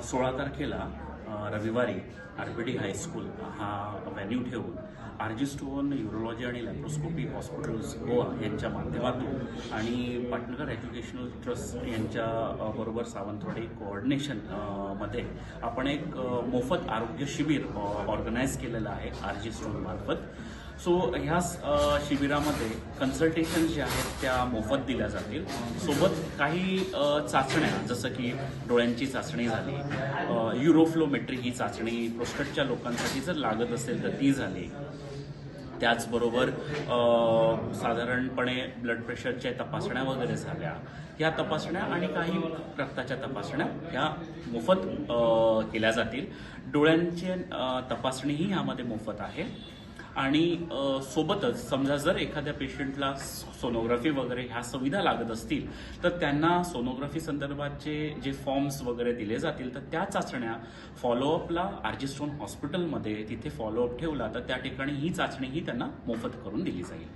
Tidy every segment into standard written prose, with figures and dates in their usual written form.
16 तारखेला रविवारी RPD high school हा व्हेन्यू ठेवून RG स्टोन यूरोलॉजी आणि लॅप्रोस्कोपी हॉस्पिटल्स गोवा यांच्या माध्यमातून आणि पाटणकर एज्युकेशनल ट्रस्ट यांच्या बरोबर सावंतवाडी कोऑर्डिनेशन मध्ये आपण एक मोफत आरोग्य शिबिर ऑर्गनाईज केलेलं आहे RG स्टोन मार्फत. सो ह्या शिबिरामध्ये कन्सल्टेशन जे आहेत त्या मोफत दिल्या जातील. सोबत काही चाचण्या जसं की डोळ्यांची चाचणी झाली, युरोफ्लोमेट्री ही चाचणी प्रोस्टेटच्या लोकांसाठी जर लागत असेल तर ती झाली. त्याचबरोबर साधारणपणे ब्लड प्रेशरच्या तपासण्या वगैरे झाल्या. या तपासण्या आणि काही रक्ताच्या तपासण्या ह्या मोफत केल्या जातील. डोळ्यांची तपासणीही यामध्ये मोफत आहे. आणि सोबतच समजा जर एखाद्या पेशंटला सोनोग्राफी वगैरे ह्या सुविधा लागत असतील तर त्यांना सोनोग्राफी संदर्भाचे जे फॉर्म्स वगैरे दिले जातील तर त्या चाचण्या फॉलोअपला RG स्टोन हॉस्पिटलमध्ये तिथे फॉलोअप ठेवला तर त्या ठिकाणी ही चाचणीही त्यांना मोफत करून दिली जाईल.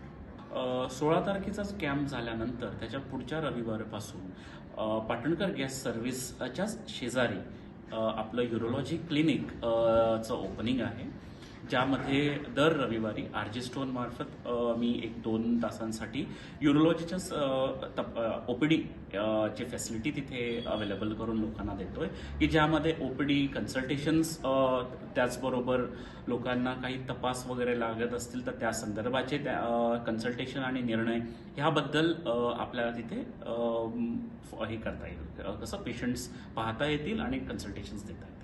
16 तारखेचाच कॅम्प झाल्यानंतर त्याच्या पुढच्या रविवारपासून पाटणकर गॅस सर्व्हिसच्याच शेजारी आपलं युरोलॉजी क्लिनिकचं ओपनिंग आहे, ज्यामध्ये दर रविवारी RG स्टोन मार्फत मी 1-2 तासांसाठी युरोलॉजीच्या OPD ची फॅसिलिटी तिथे अवेलेबल करून लोकांना देतोय, की ज्यामध्ये OPD कन्सल्टेशन्स, त्याचबरोबर लोकांना काही तपास वगैरे लागत असतील तर त्या संदर्भाचे कन्सल्टेशन आणि निर्णय ह्याबद्दल आपल्याला तिथे हे करता येईल. कसं पेशंट्स पाहता येतील आणि कन्सल्टेशन्स देता येतील.